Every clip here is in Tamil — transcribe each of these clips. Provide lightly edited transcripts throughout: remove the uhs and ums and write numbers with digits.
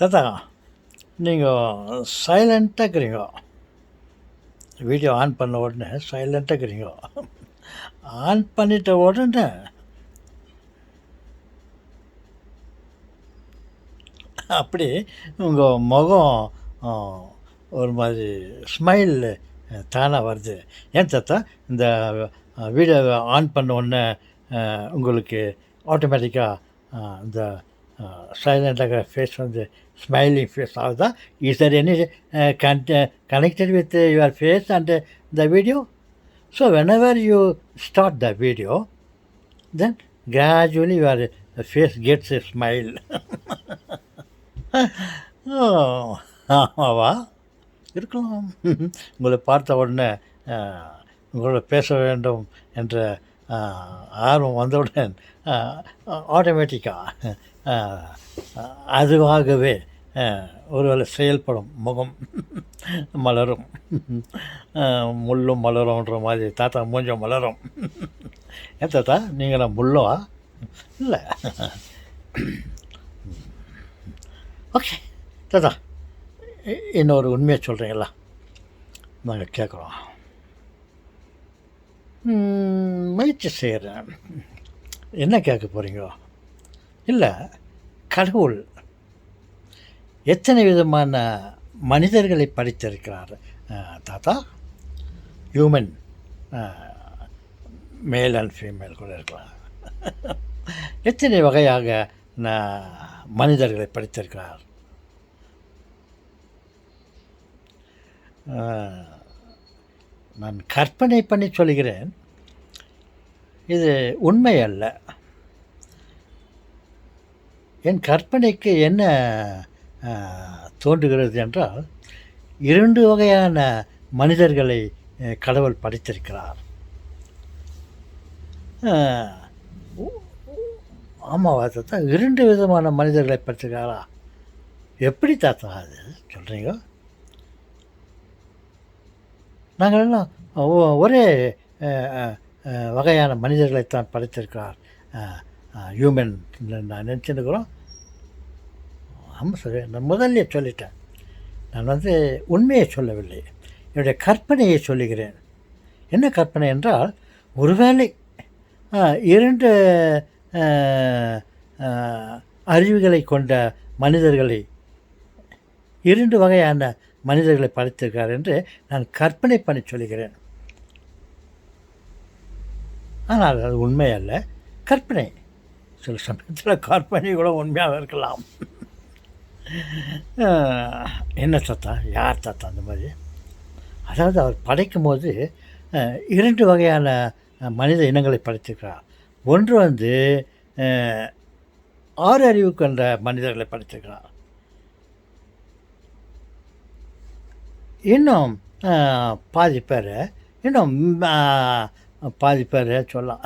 தாத்தா, நீங்கள் சைலண்ட்டாக இருக்கிறீங்க. வீடியோ ஆன் பண்ண உடனே சைலண்ட்டாக இருக்கிறீங்க. ஆன் பண்ணிட்ட உடனே அப்படி உங்கள் முகம் ஆ, ஒரு மாதிரி ஸ்மைல் தானாக வருது. ஏன் தாத்தா, இந்த வீடியோ ஆன் பண்ண உடனே உங்களுக்கு ஆட்டோமேட்டிக்காக இந்த சைலண்டாக ஃபேஸ் வந்து ஸ்மைலிங் ஃபேஸ் ஆகுதா? Is there any connected with your face and the video? So whenever you start the video, then gradually your face gets a smile. ஆமாவா? இருக்கலாம். உங்களை பார்த்த உடனே உங்களோட பேச வேண்டும் என்ற ஆர்வம் வந்தவுடன் ஆட்டோமேட்டிக்காக அதுவாகவே ஒருவேளை செயல்படும் முகம் மலரும். முள்ளும் மலரும்ன்ற மாதிரி தாத்தா மூஞ்சம் மலரும். ஏன் தாத்தா, நீங்கள் நான் முள்ளவா? இல்லை. ஓகே தாத்தா, இன்னொரு உண்மையை சொல்கிறீங்களா? நாங்கள் கேட்குறோம். முயற்சி செய்கிறேன். என்ன கேட்க போகிறீங்க? இல்லை, கடவுள் எத்தனை விதமான மனிதர்களை படைத்திருக்கிறார் தாத்தா? ஹியூமன், மேல் அண்ட் ஃபீமேல் கூட இருக்கலாம். எத்தனை வகையாக மனிதர்களை படைத்திருக்கிறார்? நான் கற்பனை பண்ணி சொல்கிறேன். இது உண்மை அல்ல. என் கற்பனைக்கு என்ன தோன்றுகிறது என்றால், 2 வகையான மனிதர்களை கடவுள் படைத்திருக்கிறார். ஆமாவா தாத்தா? 2 விதமான மனிதர்களை படைத்திருக்காரா? எப்படி தாத்தா அது சொல்கிறீங்க? நாங்கள் எல்லாம் ஒரே வகையான மனிதர்களைத்தான் படைத்திருக்கிறார் ஹியூமன் நான் நினச்சிருக்கிறோம். ஆமாம் சார், நான் முதல்ல சொல்லிட்டேன். நான் வந்து உண்மையை சொல்லவில்லை, என்னுடைய கற்பனையை சொல்லுகிறேன். என்ன கற்பனை என்றால், ஒருவேளை 2 அறிவுகளை கொண்ட மனிதர்களை 2 வகையான மனிதர்களை படைத்திருக்கிறார் என்று நான் கற்பனை பண்ணி சொல்கிறேன். ஆனால் அது உண்மை அல்ல, கற்பனை. சில சமயத்தில் கற்பனை கூட உண்மையாக இருக்கலாம். என்ன தாத்தா, யார் தாத்தா அந்த மாதிரி? அதாவது அவர் படைக்கும் போது 2 வகையான மனித இனங்களை படைத்திருக்கிறார். ஒன்று வந்து 6 அறிவு கொண்ட மனிதர்களை படைத்திருக்கிறார். இன்னும் பாதி பேர் சொல்லலாம்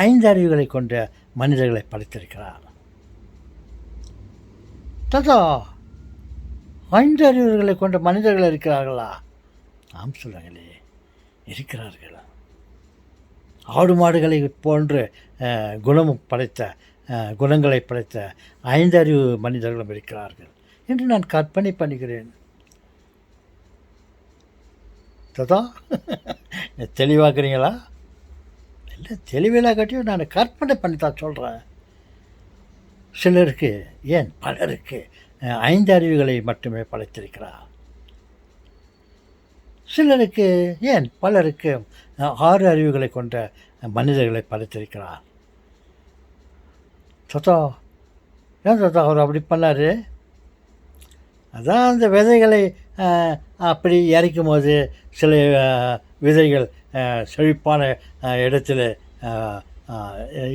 5 அறிவுகளை கொண்ட மனிதர்களை படைத்திருக்கிறார். தாத்தா, 5 அறிவுகளை கொண்ட மனிதர்கள் இருக்கிறார்களா? ஆம் சொல்கிறாங்களே, இருக்கிறார்கள். ஆடு மாடுகளை போன்று குணங்களை படைத்த 5 அறிவு மனிதர்களும் இருக்கிறார்கள் என்று நான் கற்பனை பண்ணுகிறேன். தாத்தா, தெளிவாக்குறீங்களா? இல்லை, தெளிவில்லாக கட்டியும் நான் கற்பனை பண்ணி தான் சொல்கிறேன். சிலருக்கு, ஏன் பலருக்கு 5 அறிவுகளை மட்டுமே படைத்திருக்கிறார். சிலருக்கு, ஏன் பலருக்கு 6 அறிவுகளை கொண்ட மனிதர்களை படைத்திருக்கிறார். தாத்தா, ஏன் தாத்தா அவர் அப்படி பண்ணார்? அதான் அந்த விதைகளை அப்படி இறைக்கும் போது சில விதைகள் செழிப்பான இடத்துல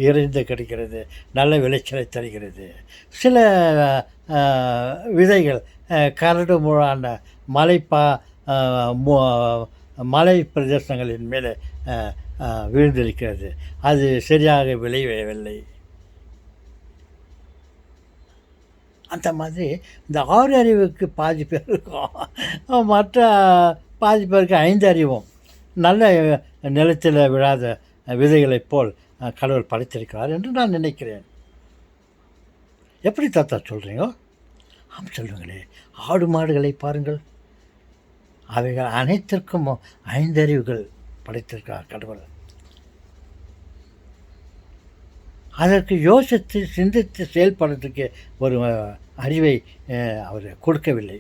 இறைந்து கிடைக்கிறது, நல்ல விளைச்சலை தருகிறது. சில விதைகள் கரடு முழான மலை பிரதேசங்களின் மேலே விழுந்திருக்கிறது, அது சரியாக விளையவில்லை. அந்த மாதிரி இந்த 6 அறிவுக்கு பாதி பேர் இருக்கும், மற்ற பாதி பேருக்கு 5 அறிவும் நல்ல நிலத்தில் விழாத விதைகளைப் போல் கடவுள் படைத்திருக்கிறார் என்று நான் நினைக்கிறேன். எப்படி தாத்தா சொல்கிறீங்க? ஆம் சொல்லுங்களே, ஆடு மாடுகளை பாருங்கள், அவைகள் அனைத்திற்கும் 5 அறிவுகள் படைத்திருக்கிறார் கடவுள். அதற்கு யோசித்து சிந்தித்து செயல்படுறதுக்கு ஒரு அறிவை அவர் கொடுக்கவில்லை.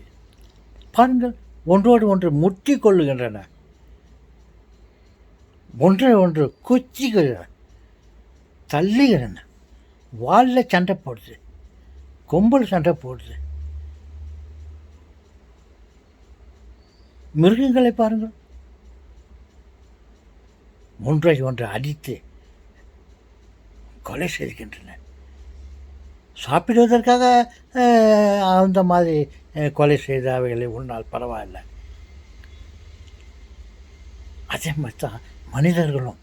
பாருங்கள், ஒன்றோடு ஒன்று முட்டி கொள்ளுகின்றன, ஒன்றை ஒன்று குச்சிக்கின்றன, தள்ளுகின்றன, வாலில் சண்டை போடுது, கொம்பில் சண்டை போடுது. மிருகங்களை பாருங்கள், ஒன்றை ஒன்று அடித்து கொலை செய்கின்றன. சாப்பிடுவதற்காக அந்த மாதிரி கொலை செய்த அவைகளை உன்னால் பரவாயில்லை. அதே மாதிரி தான் மனிதர்களும்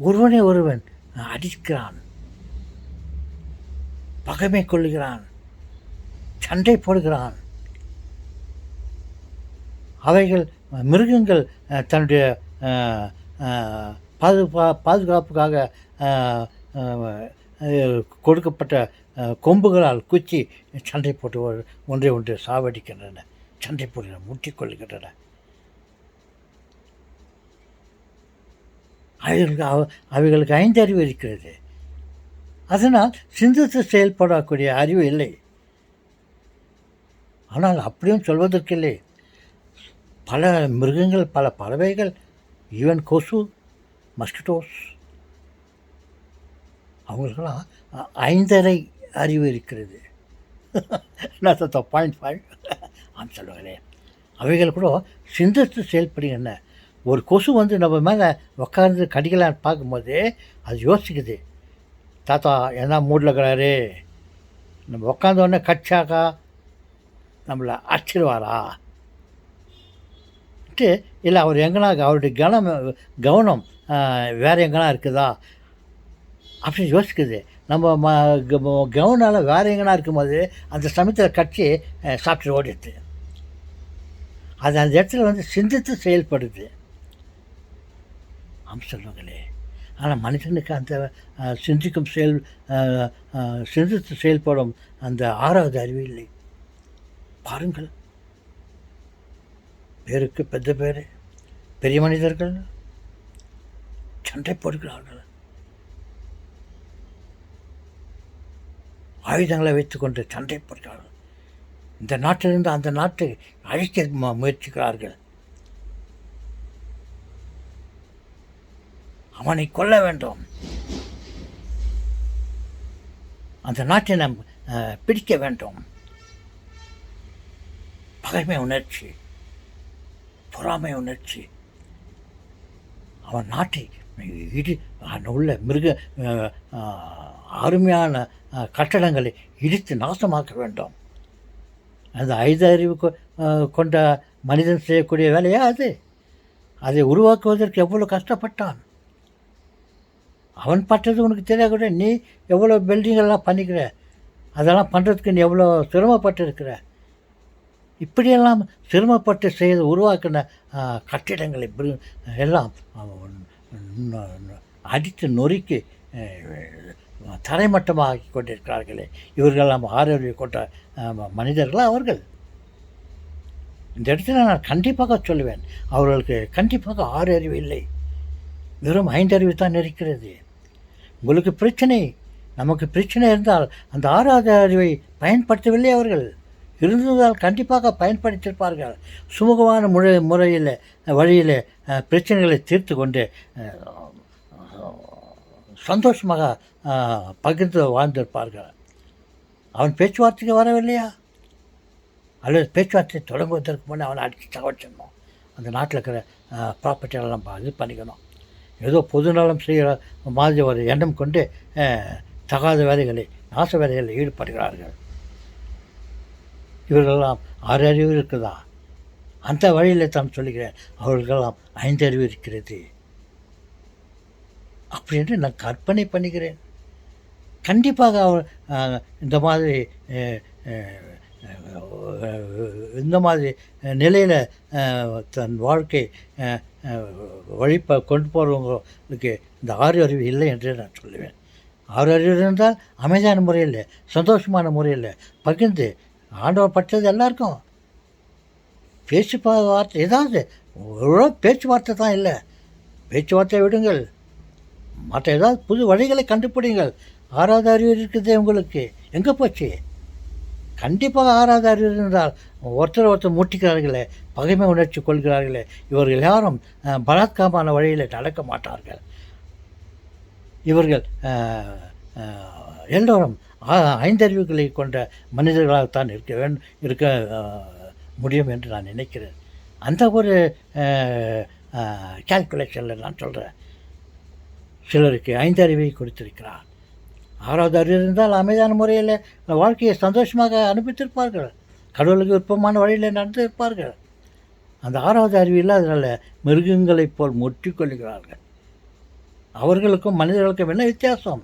ஒருவனை ஒருவன் அடிக்கிறான், பகைமை கொள்ளுகிறான், சண்டை போடுகிறான். அவைகள் மிருகங்கள் தன்னுடைய பாதுகாப்புக்காக கொடுக்கப்பட்ட கொம்புகளால் குச்சி சண்டை போட்டு ஒன்றை ஒன்று சாவடிக்கின்றன, சண்டை போடுகின்றன, முட்டிக்கொள்கின்றன. அவைகளுக்கு 5 அறிவு இருக்கிறது. அதனால் சிந்தித்து செயல்படக்கூடிய அறிவு இல்லை. ஆனால் அப்படியும் சொல்வதற்கில்லை. பல மிருகங்கள், பல பறவைகள், ஈவன் கொசு, மஸ்கிட்டோஸ், அவங்களுக்கெல்லாம் 5 அறிவு இருக்கிறது. நான் 0.5 ஆம் சொல்லுங்களேன். அவைகள் கூட சிந்தித்து செயல்படுகின்றன. ஒரு கொசு வந்து நம்ம மேலே உட்கார்ந்து கடிக்கலான்னு பார்க்கும்போது அது யோசிக்குது, தாத்தா என்ன மூடில் இருக்கிறாரு, நம்ம உட்காந்தோடனே கட்சாக்கா நம்மளை அடிச்சிடுவாரா, இல்லை அவர் எங்கன்னா அவருடைய கவனம் வேறு எங்கன்னா இருக்குதா அப்படின்னு யோசிக்குது. நம்ம கவனால் வேறு எங்கன்னா இருக்கும்போது அந்த சமயத்தில் கட்சி சாப்பிட்டு ஓடிடுது. அது அந்த இடத்துல வந்து சிந்தித்து செயல்படுது. சொல்லுங்களே. ஆனால் மனிதனுக்கு அந்த சிந்திக்கும் சிந்தித்து செயல்படும் அந்த 6வது அறிவு இல்லை. பாருங்கள், பேருக்கு பெரிய மனிதர்கள் சண்டை போடுகிறார்கள், ஆயுதங்களை வைத்துக்கொண்டு சண்டை போடுகிறார்கள். இந்த நாட்டிலிருந்து அந்த நாட்டை அழிக்க முயற்சிக்கிறார்கள். அவனை கொல்ல வேண்டும், அந்த நாட்டை நாம் பிடிக்க வேண்டும். பகைமை உணர்ச்சி, பொறாமை உணர்ச்சி, அவன் நாட்டை உள்ள அருமையான கட்டடங்களை இடித்து நாசமாக்க வேண்டும். அந்த 5 அறிவு கொண்ட மனிதன் செய்யக்கூடிய வேலையா அது? அதை உருவாக்குவதற்கு எவ்வளோ கஷ்டப்பட்டான். அவன் பட்டது உனக்கு தெரியாத, நீ எவ்வளோ பில்டிங்கெல்லாம் பண்ணிக்கிற, அதெல்லாம் பண்ணுறதுக்கு நீ எவ்வளோ சிரமப்பட்டு இருக்கிற. இப்படியெல்லாம் சிரமப்பட்டு செய்து உருவாக்கின கட்டிடங்களை எல்லாம் அடித்து நொறுக்கி தரைமட்டமாக்கி கொண்டிருக்கிறார்களே. இவர்களெல்லாம் 6 அறிவு கொண்ட மனிதர்களாக அவர்கள். இந்த இடத்துல நான் கண்டிப்பாக சொல்லுவேன், அவர்களுக்கு கண்டிப்பாக 6 அறிவு இல்லை, வெறும் 5 அறிவு தான் இருக்கிறது. உங்களுக்கு பிரச்சனை, நமக்கு பிரச்சனை இருந்தால் அந்த 6வது அறிவை பயன்படுத்தவில்லை. அவர்கள் இருந்ததால் கண்டிப்பாக பயன்படுத்தியிருப்பார்கள். சுமூகமான வழியில் பிரச்சனைகளை தீர்த்து கொண்டு சந்தோஷமாக பகிர்ந்து வாழ்ந்திருப்பார்கள். அவன் பேச்சுவார்த்தைக்கு வரவில்லையா? அல்லது பேச்சுவார்த்தை தொடங்குவதற்கு முன்னே அவனை அடித்து தகவச்சிடணும். அந்த நாட்டில் இருக்கிற ப்ராப்பர்ட்டியெல்லாம் இது பண்ணிக்கணும். ஏதோ பொதுநலம் செய்கிற மாதிரி ஒரு எண்ணம் கொண்டு தகாத வேலைகளை, நாச வேலைகளில் ஈடுபடுகிறார்கள். இவர்களெல்லாம் 6 அறிவு இருக்குதா? அந்த வழியில் தான் சொல்லுகிறேன், அவர்களெல்லாம் 5 அறிவு இருக்கிறது அப்படி என்று நான் கற்பனை பண்ணுகிறேன். கண்டிப்பாக இந்த மாதிரி நிலையில் தன் வாழ்க்கை கொண்டு போகிறவங்களுக்கு இந்த 6 அறிவு இல்லை என்றே நான் சொல்லுவேன். ஆறு அறிவு இருந்தால் அமைதியான முறையில், சந்தோஷமான முறையில் பகிர்ந்து ஆண்டவர் பட்டது எல்லாருக்கும் வார்த்தை ஏதாவது ஒரு பேச்சுவார்த்தை தான் இல்லை. பேச்சுவார்த்தையை விடுங்கள், மற்ற ஏதாவது புது வழிகளை கண்டுபிடிங்கள். ஆறாவது அறிவு இருக்குது உங்களுக்கு, எங்கே போச்சு? கண்டிப்பாக ஆறாவது அறிவு இருந்தால் ஒருத்தர் முட்டிக்கிறார்களே, பகைமை உணர்ச்சி கொள்கிறார்களே, இவர்கள் யாரும் பலாத்காரமான வழியில் நடக்க மாட்டார்கள். இவர்கள் எல்லோரும் ஐந்தறிவுகளை கொண்ட மனிதர்களாகத்தான் இருக்க முடியும் என்று நான் நினைக்கிறேன். அந்த ஒரு கால்குலேஷனில் நான் சொல்கிறேன். சிலருக்கு 5 அறிவை கொடுத்திருக்கிறார். 6வது அறிவு இருந்தால் அமைதியான முறையில் வாழ்க்கையை சந்தோஷமாக அனுப்பித்திருப்பார்கள், கடவுளுக்கு விருப்பமான வழியில் நடந்திருப்பார்கள். அந்த 6வது அறிவு இல்லாதனால மிருகங்களைப் போல் முற்றிக்கொள்கிறார்கள். அவர்களுக்கும் மனிதர்களுக்கும் என்ன வித்தியாசம்?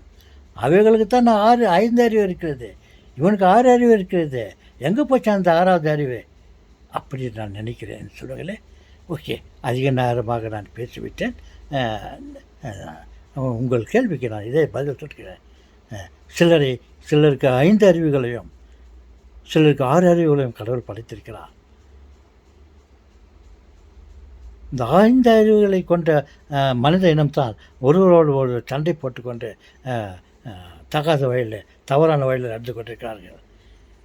அவைகளுக்கு தான் 5 அறிவு இருக்கிறது, இவனுக்கு 6 அறிவு இருக்கிறது. எங்கே போச்சு அந்த 6வது அறிவு? அப்படி நான் நினைக்கிறேன் சொல்லுங்களே. ஓகே, அதிக நேரமாக நான் பேசிவிட்டேன். உங்கள் கேள்விக்கு நான் இதே பதில் சொல்கிறேன். சிலருக்கு 5 அறிவுகளையும் சிலருக்கு 6 அறிவுகளையும் கடவுள் படைத்திருக்கிறார். இந்த 5 அறிவுகளை கொண்ட மனித இனம்தான் ஒருவரோடு ஒரு சண்டை போட்டுக்கொண்டு தகாத வழியில், தவறான வழியில் நடந்து கொண்டிருக்கிறார்கள்.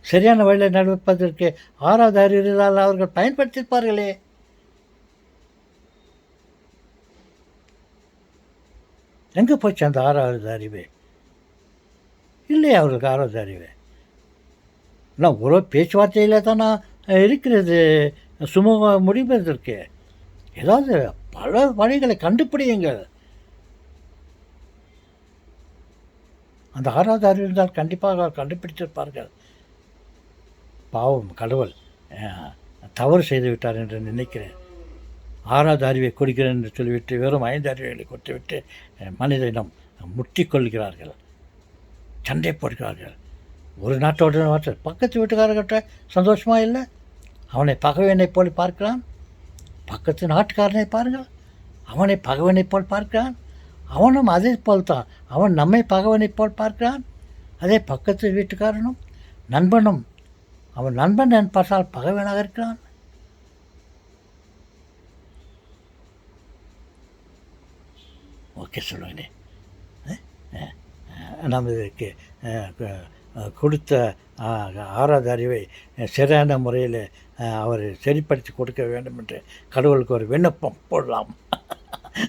சரியான வழியில் நடப்பதற்கு 6வது அறிவுகளால் அவர்கள் பயன்படுத்தியிருப்பார்களே. எங்கே போச்சு அந்த 6வது அறிவு? இல்லையே அவர்களுக்கு 6வது அறிவு. நான் ஒரு பேச்சுவார்த்தையில் தானே இருக்கிறது சுமூக முடிவதற்கு. ஏதாவது பல வழிகளை கண்டுபிடியுங்கள். அந்த 6வது அறிவு இருந்தால் கண்டிப்பாக கண்டுபிடித்திருப்பார்கள். பாவம், கடவுள் தவறு செய்து விட்டார் என்று நினைக்கிறேன். 6வது அறிவை கொடுக்கிறேன் என்று சொல்லிவிட்டு வெறும் 5 அறிவுகளை கொடுத்துவிட்டு மனிதனிடம் முட்டிக்கொள்கிறார்கள், சண்டை போடுகிறார்கள். ஒரு நாட்டோட பக்கத்து வீட்டுக்காரர்கிட்ட சந்தோஷமாக இல்லை, அவனை பகைவனை போல் பார்க்கிறான். பக்கத்து நாட்டுக்காரனை பாருங்கள், அவனை பகைவனை போல் பார்க்கிறான். அவனும் அதே போல் தான், அவன் நம்மை பகைவனை போல் பார்க்கிறான். அதே பக்கத்து வீட்டுக்காரனும் நண்பனும், அவன் நண்பன் என் பார்த்தால் பகைவனாக இருக்கிறான். ஓகே சொல்லுங்களே. நமக்கு கொடுத்த 6வது அறிவை சரியான முறையில் அவர் சரிப்படுத்தி கொடுக்க வேண்டும் என்று கடவுளுக்கு ஒரு விண்ணப்பம் போடலாம்.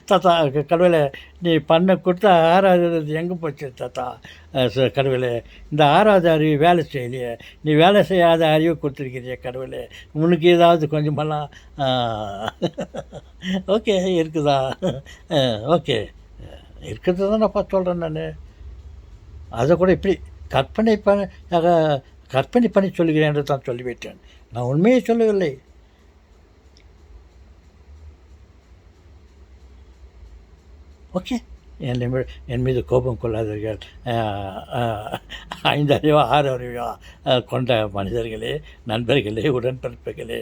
தாத்தா, கடவுளை நீ பண்ண கொடுத்த 6வது எங்கே போச்சு தாத்தா? கடவுளே, இந்த 6வது அறிவு வேலை செய்யலையே, நீ வேலை செய்யாத அறிவு கொடுத்துருக்கிறிய கடவுளே, உனக்கு ஏதாவது கொஞ்சமெல்லாம் ஓகே இருக்குதா? ஓகே இருக்கிறது தான் நான் பார்த்து சொல்கிறேன். நான் அதை கூட இப்படி கற்பனை பண்ணி சொல்லுகிறேன் என்று தான் சொல்லிவிட்டேன். நான் உண்மையை சொல்லவில்லை. ஓகே, என் மீது கோபம் கொள்ளாதீர்கள். 5 அறிவா 6 அறிவா கொண்ட மனிதர்களே, நண்பர்களே, உடன்பிறப்புகளே.